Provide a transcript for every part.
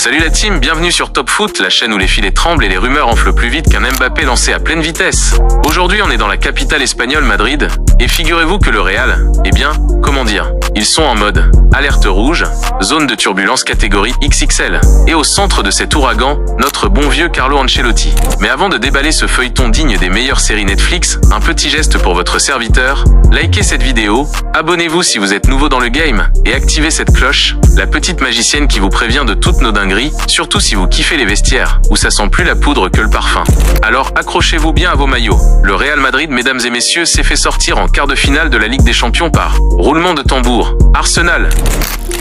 Salut la team, bienvenue sur Top Foot, la chaîne où les filets tremblent et les rumeurs enflent plus vite qu'un Mbappé lancé à pleine vitesse. Aujourd'hui, on est dans la capitale espagnole, Madrid, et figurez-vous que le Real, comment dire, ils sont en mode alerte rouge, zone de turbulence catégorie XXL. Et au centre de cet ouragan, notre bon vieux Carlo Ancelotti. Mais avant de déballer ce feuilleton digne des meilleures séries Netflix, un petit geste pour votre serviteur, likez cette vidéo, abonnez-vous si vous êtes nouveau dans le game, et activez cette cloche, la petite magicienne qui vous prévient de toutes nos dingueries, surtout si vous kiffez les vestiaires, où ça sent plus la poudre que le parfum. Alors accrochez-vous bien à vos maillots. Le Real Madrid, mesdames et messieurs, s'est fait sortir en quart de finale de la Ligue des Champions par roulement de tambour. Arsenal.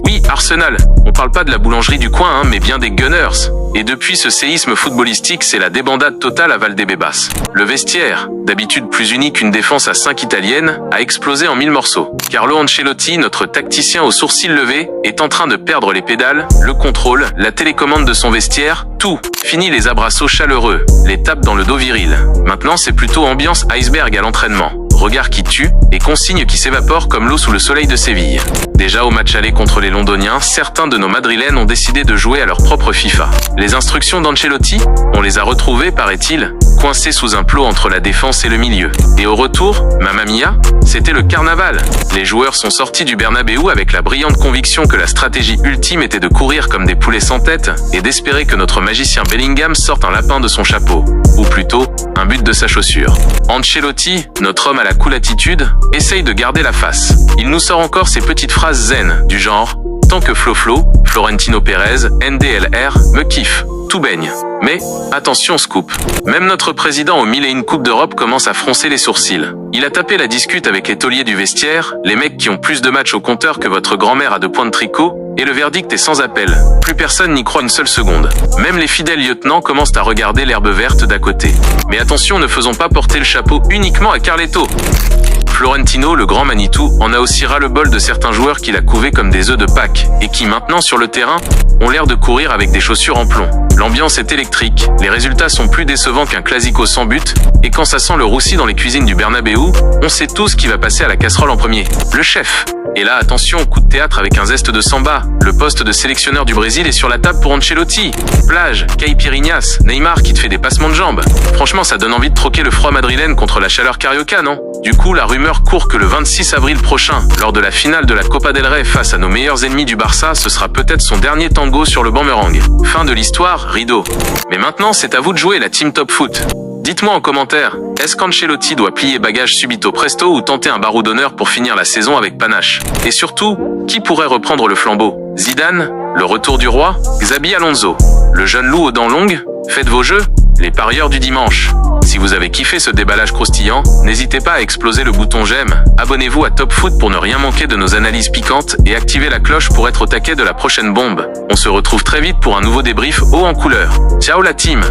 Oui, Arsenal. On parle pas de la boulangerie du coin, mais bien des Gunners. Et depuis ce séisme footballistique, c'est la débandade totale à Valdebebas. Le vestiaire, d'habitude plus uni qu'une défense à 5 italiennes, a explosé en 1000 morceaux. Carlo Ancelotti, notre tacticien aux sourcils levés, est en train de perdre les pédales, le contrôle, la télécommande de son vestiaire, tout. Fini les abrassos chaleureux, les tapes dans le dos viril. Maintenant, c'est plutôt ambiance iceberg à l'entraînement. Regard qui tue et consignes qui s'évaporent comme l'eau sous le soleil de Séville. Déjà au match aller contre les Londoniens, certains de nos madrilènes ont décidé de jouer à leur propre FIFA. Les instructions d'Ancelotti, on les a retrouvées, paraît-il, coincées sous un plot entre la défense et le milieu. Et au retour, Mamma Mia, c'était le carnaval. Les joueurs sont sortis du Bernabéu avec la brillante conviction que la stratégie ultime était de courir comme des poulets sans tête et d'espérer que notre magicien Bellingham sorte un lapin de son chapeau. Ou plutôt, un but de sa chaussure. Ancelotti, notre homme à la cool attitude, essaye de garder la face. Il nous sort encore ces petites phrases zen, du genre « Tant que Flo, Florentino Pérez, NDLR, me kiffe, tout baigne ». Mais, attention scoop, même notre président aux 1001 Coupes d'Europe commence à froncer les sourcils. Il a tapé la discute avec les tauliers du vestiaire, les mecs qui ont plus de matchs au compteur que votre grand-mère à 2 points de tricot, et le verdict est sans appel. Plus personne n'y croit une seule seconde. Même les fidèles lieutenants commencent à regarder l'herbe verte d'à côté. Mais attention, ne faisons pas porter le chapeau uniquement à Carletto. Florentino, le grand Manitou, en a aussi ras-le-bol de certains joueurs qu'il a couvés comme des œufs de Pâques, et qui maintenant sur le terrain, ont l'air de courir avec des chaussures en plomb. L'ambiance est électrique, les résultats sont plus décevants qu'un classico sans but, et quand ça sent le roussi dans les cuisines du Bernabéu, on sait tous qui va passer à la casserole en premier. Le chef. Et là, attention, coup de théâtre avec un zeste de samba. Le poste de sélectionneur du Brésil est sur la table pour Ancelotti. Plage, caipirinhas, Neymar qui te fait des passements de jambes. Franchement, ça donne envie de troquer le froid madrilène contre la chaleur carioca, non? Du coup, la rumeur court que le 26 avril prochain, lors de la finale de la Copa del Rey face à nos meilleurs ennemis du Barça, ce sera peut-être son dernier tango sur le banc meringue. Fin de l'histoire, rideau. Mais maintenant, c'est à vous de jouer la team Top Foot. Dites-moi en commentaire, est-ce qu'Ancelotti doit plier bagage subito presto ou tenter un barreau d'honneur pour finir la saison avec panache? Et surtout, qui pourrait reprendre le flambeau? Zidane? Le retour du roi? Xabi Alonso? Le jeune loup aux dents longues? Faites vos jeux? Les parieurs du dimanche. Si vous avez kiffé ce déballage croustillant, n'hésitez pas à exploser le bouton j'aime, abonnez-vous à Top Foot pour ne rien manquer de nos analyses piquantes et activez la cloche pour être au taquet de la prochaine bombe. On se retrouve très vite pour un nouveau débrief haut en couleur. Ciao la team!